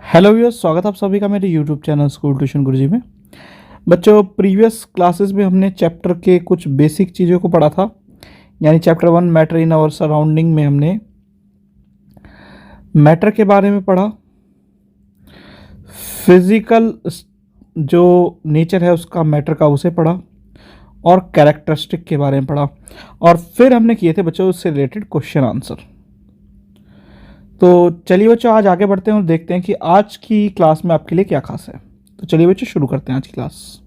Hello viewers, स्वागत है आप सभी का मेरे यूट्यूब चैनल स्कूल ट्यूशन गुरुजी में। बच्चों, प्रीवियस क्लासेस में हमने चैप्टर के कुछ बेसिक चीज़ों को पढ़ा था। यानी chapter 1 matter in our surrounding में हमने मैटर के बारे में पढ़ा, फिजिकल जो नेचर है उसका मैटर का उसे पढ़ा, और कैरेक्टरिस्टिक के बारे में पढ़ा, और फिर हमने किए थे बच्चों उससे रिलेटेड क्वेश्चन आंसर। तो चलिए बच्चों, आज आगे बढ़ते हैं और देखते हैं कि आज की क्लास में आपके लिए क्या खास है। तो चलिए बच्चों, शुरू करते हैं आज की क्लास।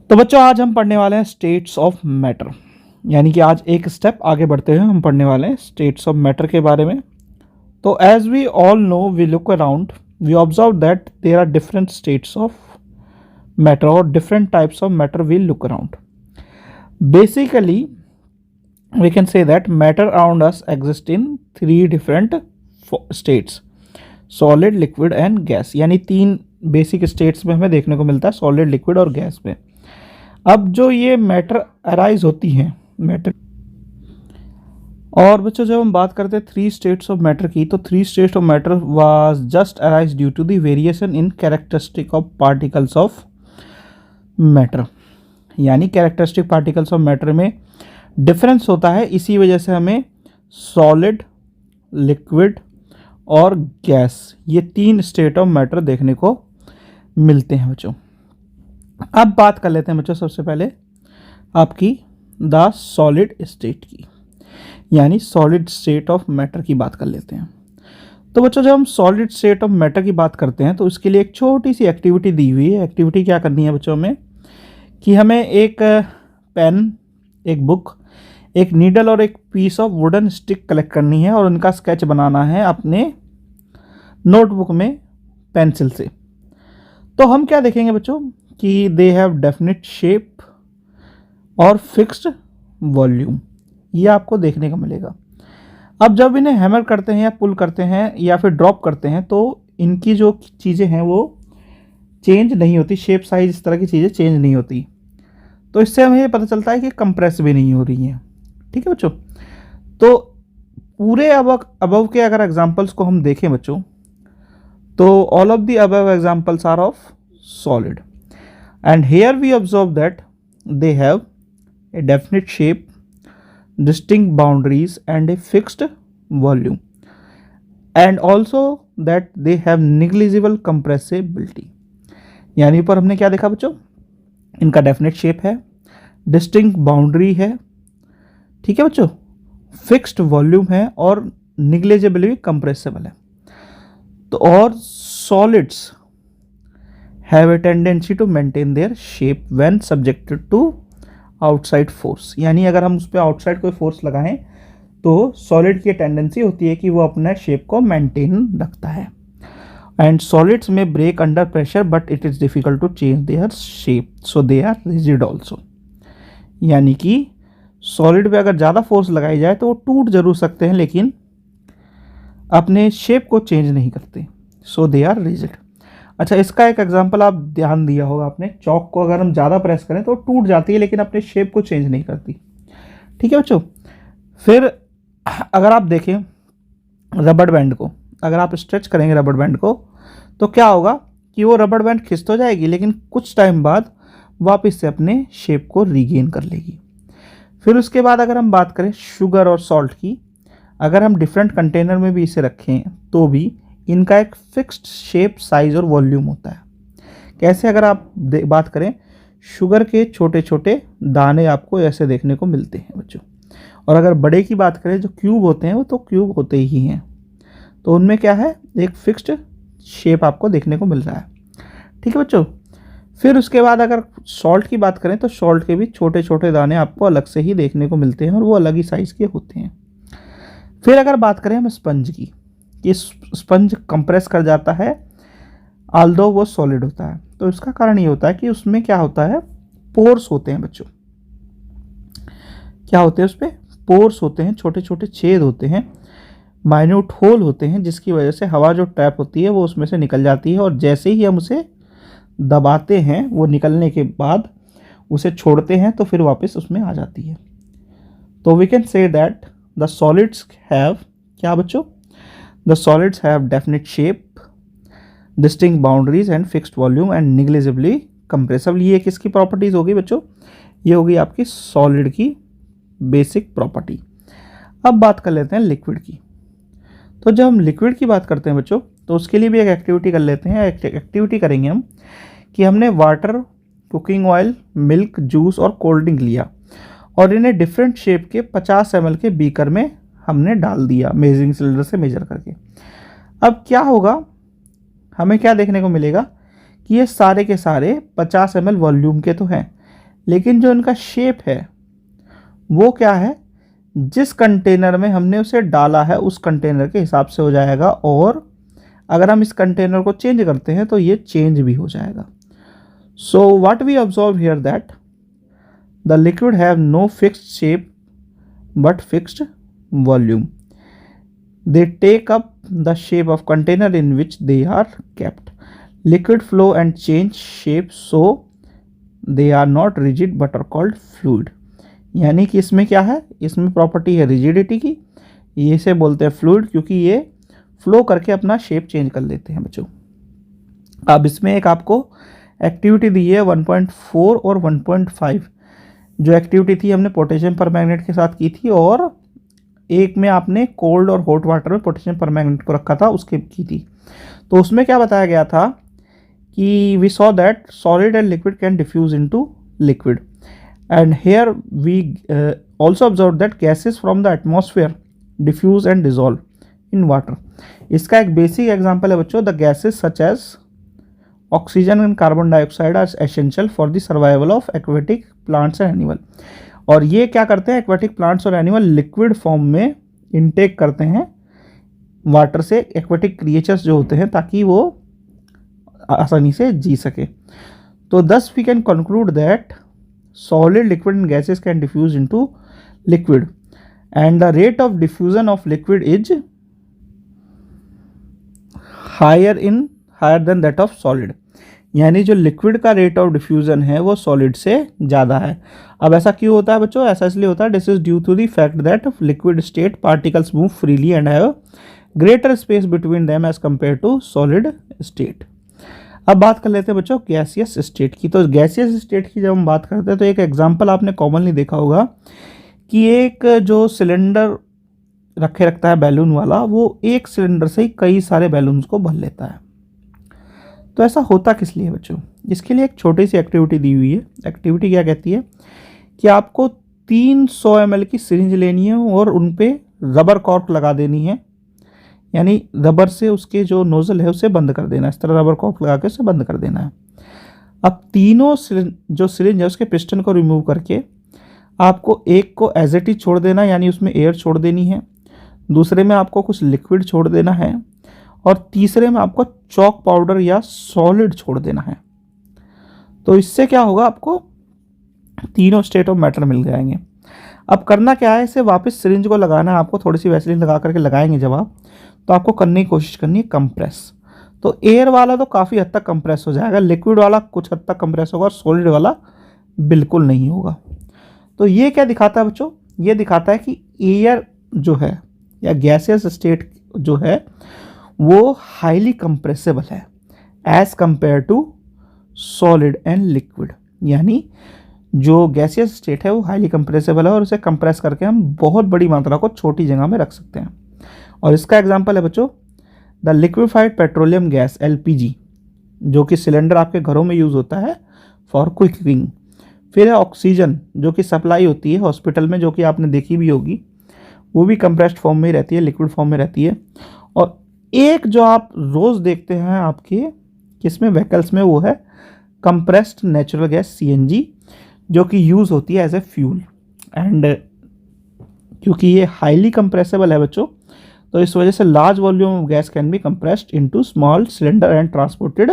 तो बच्चों, आज हम पढ़ने वाले हैं स्टेट्स ऑफ मैटर। यानी कि आज एक स्टेप आगे बढ़ते हुए हम पढ़ने वाले हैं स्टेट्स ऑफ मैटर के बारे में। तो as we all know, we look around, we observe that there are different states of matter और different types of matter we look around. Basically we can say that matter around us exists in three different states: solid, liquid and gas। यानी तीन basic states में हमें देखने को मिलता है, solid, liquid और गैस में। अब जो ये मैटर अराइज होती हैं मैटर, और बच्चों जब हम बात करते हैं थ्री स्टेट्स ऑफ मैटर की, तो three states of matter was just arise due to the variation in characteristic of particles of matter. यानी कैरेक्टरिस्टिक पार्टिकल्स ऑफ मैटर में डिफरेंस होता है, इसी वजह से हमें सॉलिड, लिक्विड और गैस ये तीन स्टेट ऑफ मैटर देखने को मिलते हैं बच्चों। अब बात कर लेते हैं बच्चों सबसे पहले आपकी द सॉलिड स्टेट की, यानी सॉलिड स्टेट ऑफ मैटर की बात कर लेते हैं। तो बच्चों जब हम सॉलिड स्टेट ऑफ मैटर की बात करते हैं तो इसके लिए एक छोटी सी एक्टिविटी दी हुई है। एक्टिविटी क्या करनी है बच्चों में कि हमें एक पेन, एक बुक, एक नीडल और एक piece of wooden stick collect करनी है और उनका स्केच बनाना है अपने नोटबुक में पेंसिल से। तो हम क्या देखेंगे बच्चों कि दे हैव डेफिनेट शेप और फिक्स्ड वॉल्यूम, ये आपको देखने को मिलेगा। अब जब इन्हें हैमर करते हैं या पुल करते हैं या फिर ड्रॉप करते हैं तो इनकी जो चीज़ें हैं वो चेंज नहीं होती, शेप, साइज, इस तरह की चीज़ें चेंज नहीं होती। तो इससे हमें ये पता चलता है कि कंप्रेस भी नहीं हो रही हैं। ठीक है बच्चों। तो पूरे अबव के अगर एग्जांपल्स को हम देखें बच्चों, तो all of the above examples are of solid and here we observe that they have a definite shape, distinct boundaries and a fixed volume, and also that they have negligible compressibility. यानी ऊपर हमने क्या देखा बच्चों, इनका definite shape है, distinct boundary है, ठीक है बच्चों, फिक्स्ड वॉल्यूम है और निग्लिजिबली कंप्रेसिबल है। तो और solids have a tendency to maintain their shape when subjected to outside force. यानी अगर हम उस पर आउटसाइड कोई फोर्स लगाएं तो सॉलिड की टेंडेंसी होती है कि वो अपना शेप को मेंटेन रखता है। एंड सॉलिड्स में break under pressure but it is difficult to change their shape, so they are rigid also. यानी कि सॉलिड पे अगर ज़्यादा फोर्स लगाई जाए तो वो टूट जरूर सकते हैं लेकिन अपने शेप को चेंज नहीं करते, सो दे आर रिजिड। अच्छा, इसका एक एग्जांपल आप ध्यान दिया होगा आपने, चौक को अगर हम ज़्यादा प्रेस करें तो टूट जाती है लेकिन अपने शेप को चेंज नहीं करती। ठीक है बच्चों। फिर अगर आप देखें रबड़ बैंड को, अगर आप स्ट्रेच करेंगे रबड़ बैंड को तो क्या होगा कि वो रबड़ बैंड खिंच तो जाएगी लेकिन कुछ टाइम बाद वापस से अपने शेप को रीगेन कर लेगी। फिर उसके बाद अगर हम बात करें शुगर और सॉल्ट की, अगर हम डिफरेंट कंटेनर में भी इसे रखें तो भी इनका एक फिक्स्ड शेप, साइज और वॉल्यूम होता है। कैसे, अगर आप बात करें शुगर के छोटे छोटे दाने आपको ऐसे देखने को मिलते हैं बच्चों, और अगर बड़े की बात करें जो क्यूब होते हैं वो तो क्यूब होते ही हैं, तो उनमें क्या है, एक फिक्स्ड शेप आपको देखने को मिल रहा है। ठीक है बच्चों। फिर उसके बाद अगर सॉल्ट की बात करें तो सॉल्ट के भी छोटे छोटे दाने आपको अलग से ही देखने को मिलते हैं और वो अलग ही साइज़ के होते हैं। फिर अगर बात करें हम स्पंज की, कि स्पंज कंप्रेस कर जाता है आल्दो वो सॉलिड होता है, तो इसका कारण ये होता है कि उसमें क्या होता है, पोर्स होते हैं बच्चों। क्या होते हैं, उस पर पोर्स होते हैं, छोटे छोटे छेद होते हैं, माइन्यूट होल होते हैं, जिसकी वजह से हवा जो ट्रैप होती है वो उसमें से निकल जाती है और जैसे ही हम उसे दबाते हैं वो निकलने के बाद उसे छोड़ते हैं तो फिर वापस उसमें आ जाती है। तो we can say that the solids have क्या बच्चों, the solids have definite shape, distinct boundaries and fixed volume and negligibly compressible. ये किसकी प्रॉपर्टीज होगी बच्चों? ये होगी आपकी सॉलिड की बेसिक प्रॉपर्टी। अब बात कर लेते हैं लिक्विड की। तो जब हम लिक्विड की बात करते हैं बच्चों, तो उसके लिए भी एक एक्टिविटी कर लेते हैं। एक्टिविटी करेंगे हम कि हमने water, cooking oil, milk, juice और कोल्ड ड्रिंक लिया और इन्हें डिफरेंट शेप के 50 ml के बीकर में हमने डाल दिया मेजरिंग सिलेंडर से मेजर करके। अब क्या होगा, हमें क्या देखने को मिलेगा कि ये सारे के सारे 50 ml वॉल्यूम के तो हैं, लेकिन जो इनका शेप है वो क्या है, जिस कंटेनर में हमने उसे डाला है उस कंटेनर के हिसाब से हो जाएगा, और अगर हम इस कंटेनर को चेंज करते हैं तो ये चेंज भी हो जाएगा। So what we observe here that the liquid have no fixed shape but fixed volume. They take up the shape of container in which they are kept. Liquid flow and change shape, so they are not rigid but are called fluid. यानी कि इसमें क्या है, इसमें property है rigidity की, ये इसे बोलते हैं फ्लूइड, क्योंकि ये फ्लो करके अपना शेप चेंज कर लेते हैं बच्चों। अब इसमें एक आपको एक्टिविटी दी है 1.4 और 1.5। जो एक्टिविटी थी हमने पोटेशियम परमैंगनेट के साथ की थी, और एक में आपने कोल्ड और हॉट वाटर में पोटेशियम परमैंगनेट को रखा था, उसके की थी। तो उसमें क्या बताया गया था कि we saw that solid and liquid can diffuse into liquid, and here we also observe that gases from the atmosphere diffuse and dissolve in water. इसका एक बेसिक एग्जाम्पल है बच्चों, the gases such as oxygen and carbon dioxide are essential for the survival of aquatic plants and animal. और ये क्या करते हैं, aquatic plants और एनिमल लिक्विड फॉर्म में इनटेक करते हैं वाटर से एक्वेटिक क्रिएचर्स जो होते हैं, ताकि वो आसानी से जी सके। तो thus we can conclude that solid, liquid and gases can diffuse into liquid, and the rate of diffusion of liquid is higher than that of solid. यानी जो लिक्विड का रेट ऑफ डिफ्यूजन है वो सॉलिड से ज़्यादा है। अब ऐसा क्यों होता है बच्चों? ऐसा इसलिए होता है, this is due to the fact that liquid state particles move freely and have greater space between them as compare to solid state. अब बात कर लेते हैं बच्चों गैसियस स्टेट की। तो गैसियस स्टेट की जब हम बात करते हैं तो एक एग्जाम्पल आपने कॉमनली देखा होगा कि एक जो सिलेंडर रखता है बैलून वाला, वो एक सिलेंडर से ही कई सारे बैलून्स को भर लेता है। तो ऐसा होता किस लिए बच्चों? इसके लिए एक छोटी सी एक्टिविटी दी हुई है। एक्टिविटी क्या कहती है कि आपको 300 ml की सिरिंज लेनी है और उन पे रबर कॉर्क लगा देनी है, यानी रबर से उसके जो नोजल है उसे बंद कर देना है। इस तरह रबर कॉर्क लगा के उसे बंद कर देना है। अब तीनों जो सिरिंज है उसके पिस्टन को रिमूव करके आपको एक को एज इट इज छोड़ देना, यानी उसमें एयर छोड़ देनी है, दूसरे में आपको कुछ लिक्विड छोड़ देना है, और तीसरे में आपको चॉक पाउडर या सॉलिड छोड़ देना है। तो इससे क्या होगा, आपको तीनों स्टेट ऑफ मैटर मिल जाएंगे। अब करना क्या है, इसे वापस सिरिंज को लगाना है आपको। थोड़ी सी वैसलीन लगा करके लगाएंगे जब आप, तो आपको करने की कोशिश करनी है कंप्रेस। तो एयर वाला तो काफ़ी हद तक कंप्रेस हो जाएगा, लिक्विड वाला कुछ हद तक कंप्रेस होगा, और सॉलिड वाला बिल्कुल नहीं होगा। तो ये क्या दिखाता है बच्चों? ये दिखाता है कि एयर जो है या गैसियस स्टेट जो है वो हाईली कंप्रेसिबल है as compare to solid and liquid. यानी जो गैसियस स्टेट है वो हाईली कंप्रेसिबल है, और उसे कंप्रेस करके हम बहुत बड़ी मात्रा को छोटी जगह में रख सकते हैं। और इसका एग्जांपल है बच्चों the liquefied petroleum gas LPG, जो कि सिलेंडर आपके घरों में यूज़ होता है फॉर कुकिंग। फिर है ऑक्सीजन, जो कि सप्लाई होती है हॉस्पिटल में, जो कि आपने देखी भी होगी, वो भी कंप्रेस्ड फॉर्म में ही रहती है, लिक्विड फॉर्म में रहती है। और एक जो आप रोज़ देखते हैं आपके किसमें व्हीकल्स में, वो है कंप्रेस्ड नेचुरल गैस CNG, जो कि यूज़ होती है एज ए फ्यूल। एंड क्योंकि ये हाईली कंप्रेसिबल है बच्चों, तो इस वजह से large volume of gas can be compressed into small cylinder and transported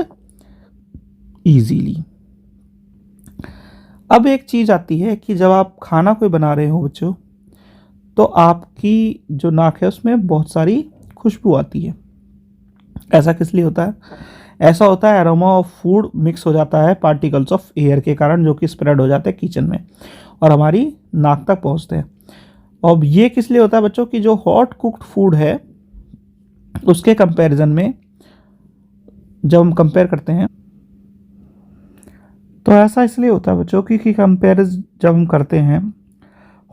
easily. अब एक चीज़ आती है कि जब आप खाना कोई बना रहे हो बच्चों, तो आपकी जो नाक है उसमें बहुत सारी खुशबू आती है। ऐसा किस लिए होता है? ऐसा होता है एरोमा ऑफ फूड मिक्स हो जाता है पार्टिकल्स ऑफ एयर के कारण, जो कि स्प्रेड हो जाते हैं किचन में और हमारी नाक तक पहुंचते हैं। अब ये किस लिए होता है बच्चों कि जो हॉट कुक्ड फूड है उसके कंपैरिजन में जब हम कंपेयर करते हैं तो ऐसा इसलिए होता है बच्चों कि कंपेरिज जब हम करते हैं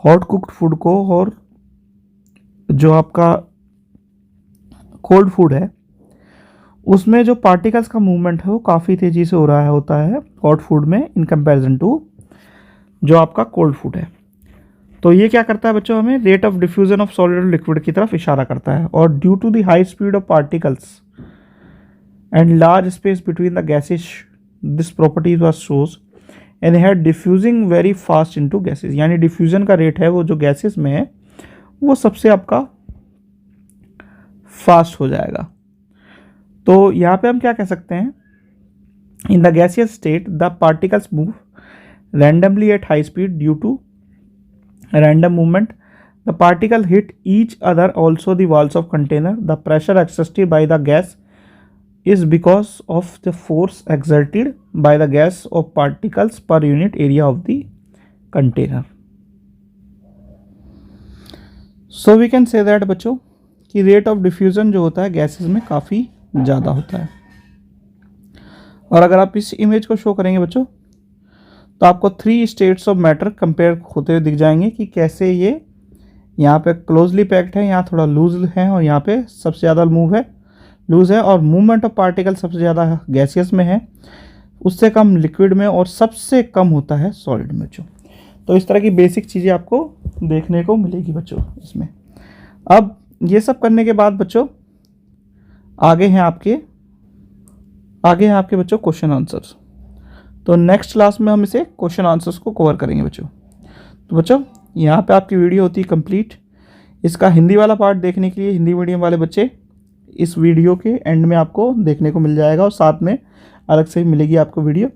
हॉट कुक्ड फूड को और जो आपका कोल्ड फूड है, उसमें जो पार्टिकल्स का मूवमेंट है वो काफ़ी तेज़ी से हो रहा होता है हॉट फूड में इन कंपैरिजन टू जो आपका कोल्ड फूड है। तो ये क्या करता है बच्चों, हमें rate of diffusion of solid और लिक्विड की तरफ इशारा करता है। और due to the high speed of particles and large space between the gases this property was shows and had diffusing very fast into gases, यानी डिफ्यूजन का rate है वो जो गैसेज में है वो सबसे आपका फास्ट हो जाएगा। तो यहाँ पे हम क्या कह सकते हैं, in the gaseous state the particles move randomly at high speed due to random movement. The particle hit each other also the walls of container. The pressure exerted by the gas is because of the force exerted by the gas of particles per unit area of the container. So we can say that बच्चों कि rate of diffusion जो होता है gases में काफ़ी ज़्यादा होता है। और अगर आप इस इमेज को शो करेंगे बच्चों तो आपको 3 स्टेट्स ऑफ मैटर कंपेयर होते हुए दिख जाएंगे कि कैसे ये यहाँ पे क्लोजली पैक्ड है, यहाँ थोड़ा लूज है और यहाँ पे सबसे ज़्यादा लूज है और मूवमेंट ऑफ पार्टिकल सबसे ज़्यादा गैसियस में है, उससे कम लिक्विड में और सबसे कम होता है सॉलिड में बच्चों। तो इस तरह की बेसिक चीज़ें आपको देखने को मिलेगी बच्चों इसमें। अब ये सब करने के बाद बच्चों आगे हैं आपके बच्चों क्वेश्चन आंसर्स। तो नेक्स्ट क्लास में हम इसे क्वेश्चन आंसर्स को कवर करेंगे बच्चों। तो बच्चों यहाँ पे आपकी वीडियो होती है कंप्लीट। इसका हिंदी वाला पार्ट देखने के लिए हिंदी मीडियम वाले बच्चे इस वीडियो के एंड में आपको देखने को मिल जाएगा और साथ में अलग से मिलेगी आपको वीडियो,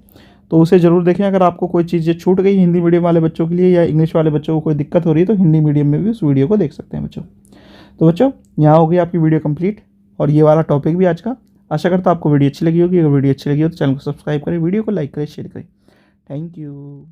तो उसे ज़रूर देखें। अगर आपको कोई चीज़ें छूट गई हिंदी मीडियम वाले बच्चों के लिए या इंग्लिश वाले बच्चों को कोई दिक्कत हो रही है तो हिंदी मीडियम में भी उस वीडियो को देख सकते हैं बच्चों। तो बच्चों यहाँ हो गई आपकी वीडियो कंप्लीट और ये वाला टॉपिक भी आज का। आशा करता हूँ आपको वीडियो अच्छी लगी होगी। अगर वीडियो अच्छी लगी हो तो चैनल को सब्सक्राइब करें, वीडियो को लाइक करें, शेयर करें। Thank you.